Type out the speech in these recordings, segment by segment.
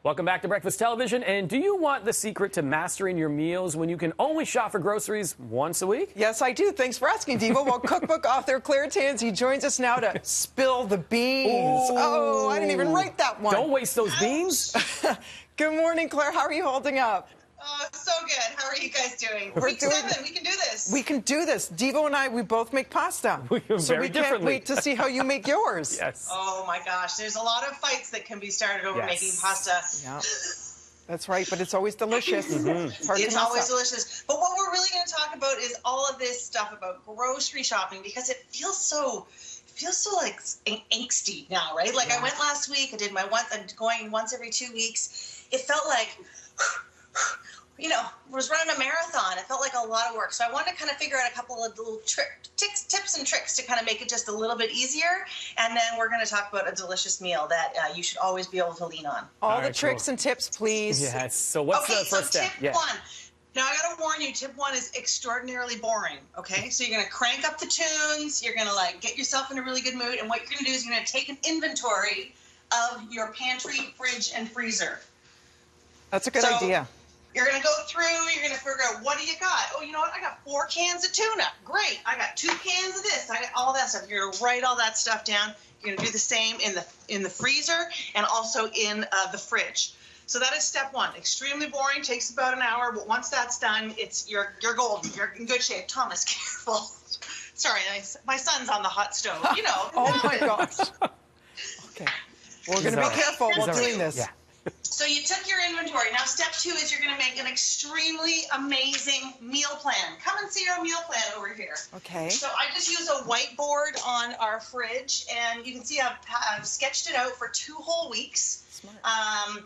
Welcome back to Breakfast Television. And do you want the secret to mastering your meals when you can only shop for groceries once a week? Yes, I do. Thanks for asking, Diva. Well, cookbook author Claire Tansey joins us now to spill the beans. Ooh. Oh, I didn't even write that one. Don't waste those beans. Good morning, Claire. How are you holding up? Oh, so good. How are you guys doing? We're Week doing 7. We can do this. We can do this. Diva and I, we both make pasta. So we can't wait to see how you make yours. Yes. Oh, my gosh. There's a lot of fights that can be started over making pasta. Yeah. That's right, but it's always delicious. It's always delicious. But what we're really going to talk about is all of this stuff about grocery shopping, because it feels so like angsty now, right? Like I went last week, I did my I'm going once every 2 weeks. It felt like, you know, was running a marathon. It felt like a lot of work. So I wanted to kind of figure out a couple of little tips and tricks to kind of make it just a little bit easier. And then we're going to talk about a delicious meal that you should always be able to lean on. All the tricks and tips, please. Yes. So what's the first step? Tip 1. Now, I got to warn you, tip 1 is extraordinarily boring, okay? So you're going to crank up the tunes. You're going to, like, get yourself in a really good mood. And what you're going to do is you're going to take an inventory of your pantry, fridge, and freezer. That's a good idea. You're going to go through, you're going to figure out, what do you got? Oh, you know what? I got 4 cans of tuna. Great. I got 2 cans of this. I got all that stuff. You're going to write all that stuff down. You're going to do the same in the freezer and also in the fridge. So that is step 1. Extremely boring, takes about an hour, but once that's done, you're golden. You're in good shape. Thomas, careful. Sorry, my son's on the hot stove. You know. Oh my gosh. Okay. We're going to be careful while doing this. Yeah. So you took your inventory. Now step 2 is you're going to make an extremely amazing meal plan. Come and see our meal plan over here. Okay. So I just use a whiteboard on our fridge, and you can see I've sketched it out for 2 whole weeks. Smart.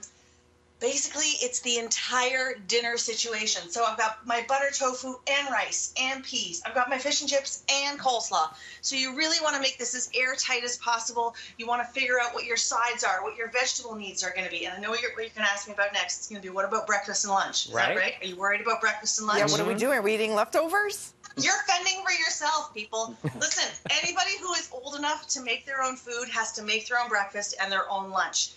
Basically, it's the entire dinner situation. So I've got my butter tofu and rice and peas. I've got my fish and chips and coleslaw. So you really want to make this as airtight as possible. You want to figure out what your sides are, what your vegetable needs are going to be. And I know what you're going to ask me about next. It's going to be, what about breakfast and lunch? Is that right? Are you worried about breakfast and lunch? Yeah, what are we doing? Are we eating leftovers? You're fending for yourself, people. Listen, anybody who is old enough to make their own food has to make their own breakfast and their own lunch.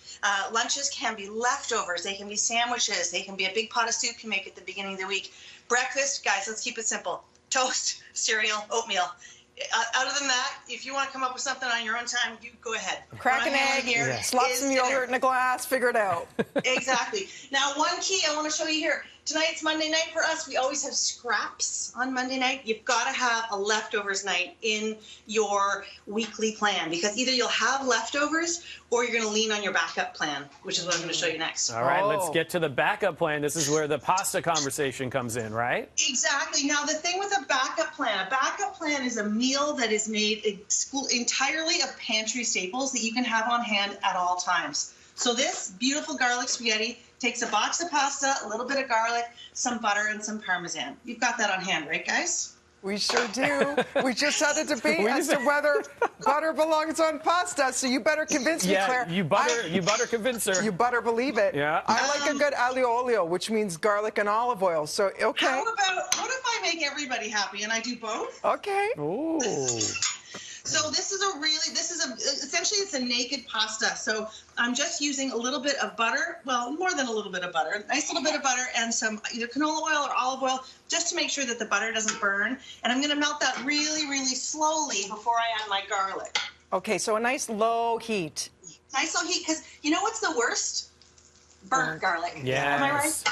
Lunches can be leftovers. They can be sandwiches. They can be a big pot of soup you make at the beginning of the week. Breakfast, guys, let's keep it simple. Toast, cereal, oatmeal. Other than that, if you want to come up with something on your own time, you go ahead. Crack an egg, slop some yogurt in a glass, figure it out. Exactly. Now, one key I want to show you here. Tonight's Monday night for us. We always have scraps on Monday night. You've got to have a leftovers night in your weekly plan, because either you'll have leftovers or you're going to lean on your backup plan, which is what I'm going to show you next. All right, let's get to the backup plan. This is where the pasta conversation comes in, right? Exactly. Now, the thing with a backup plan is a meal that is made entirely of pantry staples that you can have on hand at all times. So this beautiful garlic spaghetti takes a box of pasta, a little bit of garlic, some butter, and some Parmesan. You've got that on hand, right, guys? We sure do. We just had a debate as to whether butter belongs on pasta, so you better convince me, Claire. You butter convince her. You better believe it. Yeah. I like a good aglio olio, which means garlic and olive oil. So, okay. What if I make everybody happy and I do both? Okay. Ooh. So essentially it's a naked pasta. So I'm just using a little bit of butter, well, more than a little bit of butter, a nice little bit of butter and some either canola oil or olive oil, just to make sure that the butter doesn't burn. And I'm going to melt that really, really slowly before I add my garlic. Okay, so a nice low heat. Nice low heat, because you know what's the worst? Burnt garlic. Yes. Am I right?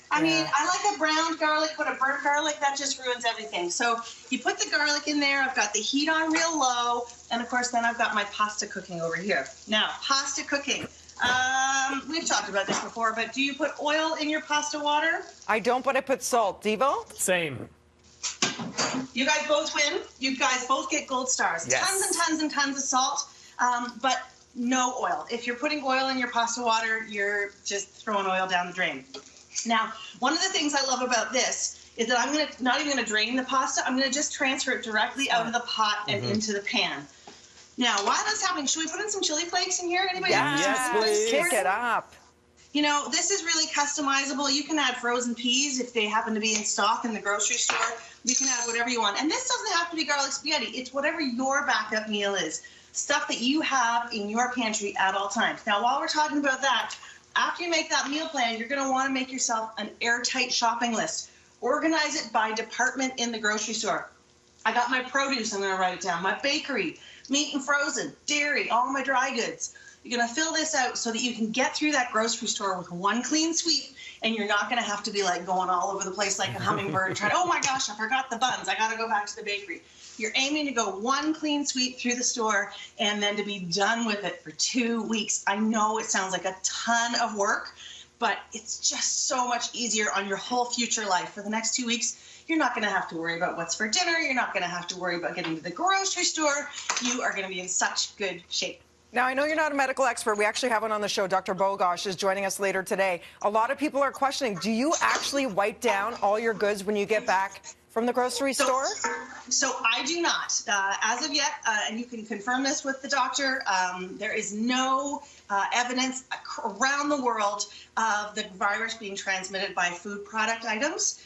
I mean, I like a browned garlic, but a burnt garlic, that just ruins everything. So you put the garlic in there. I've got the heat on real low. And, of course, then I've got my pasta cooking over here. Now, pasta cooking. We've talked about this before, but do you put oil in your pasta water? I don't, but I put salt. Devo? Same. You guys both win. You guys both get gold stars. Yes. Tons and tons and tons of salt, but no oil. If you're putting oil in your pasta water, you're just throwing oil down the drain. Now, one of the things I love about this is that I'm not even going to drain the pasta. I'm going to just transfer it directly out of the pot and into the pan. Now, while that's happening, should we put in some chili flakes in here? Anybody? Yes, please. Kick it up. You know, this is really customizable. You can add frozen peas if they happen to be in stock in the grocery store. You can add whatever you want. And this doesn't have to be garlic spaghetti. It's whatever your backup meal is. Stuff that you have in your pantry at all times. Now, while we're talking about that, after you make that meal plan, you're going to want to make yourself an airtight shopping list. Organize it by department in the grocery store. I got my produce, I'm going to write it down, my bakery, meat and frozen, dairy, all my dry goods. You're going to fill this out so that you can get through that grocery store with one clean sweep, and you're not going to have to be like going all over the place like a hummingbird trying, oh my gosh, I forgot the buns, I got to go back to the bakery. You're aiming to go one clean sweep through the store and then to be done with it for 2 weeks. I know it sounds like a ton of work, but it's just so much easier on your whole future life. For the next 2 weeks, you're not going to have to worry about what's for dinner. You're not going to have to worry about getting to the grocery store. You are going to be in such good shape. Now, I know you're not a medical expert. We actually have one on the show. Dr. Bogosh is joining us later today. A lot of people are questioning, do you actually wipe down all your goods when you get back from the grocery store? So I do not. As of yet, and you can confirm this with the doctor, there is no evidence around the world of the virus being transmitted by food product items.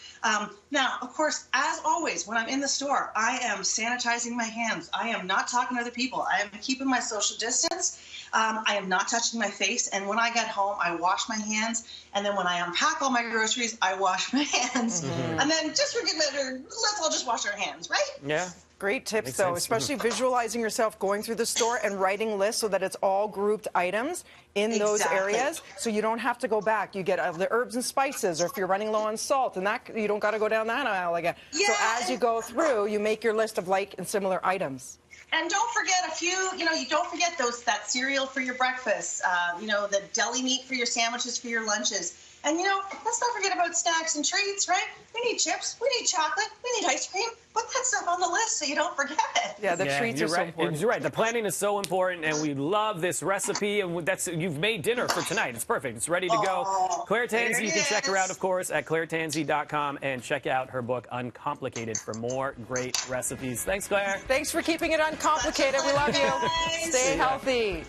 Now, of course, as always, when I'm in the store, I am sanitizing my hands. I am not talking to other people. I am keeping my social distance. I am not touching my face. And when I get home, I wash my hands. And then when I unpack all my groceries, I wash my hands. Mm-hmm. And then just for good measure, let's all just wash our hands, right? Yeah. Great tips, though, especially visualizing yourself going through the store and writing lists so that it's all grouped items in those areas, so you don't have to go back. You get the herbs and spices, or if you're running low on salt, and that you don't got to go down that aisle again. Yeah. So as you go through, you make your list of like and similar items. And don't forget you don't forget that cereal for your breakfast, the deli meat for your sandwiches, for your lunches. And, let's not forget about snacks and treats, right? We need chips, we need chocolate, we need ice cream. Put that stuff on the list so you don't forget it. Yeah, the treats are so important. You're right. The planning is so important, and we love this recipe. And you've made dinner for tonight. It's perfect. It's ready to go. Claire Tansey, you can check her out, of course, at clairetansey.com, and check out her book, Uncomplicated, for more great recipes. Thanks, Claire. Thanks for keeping it uncomplicated. We love you. Stay healthy.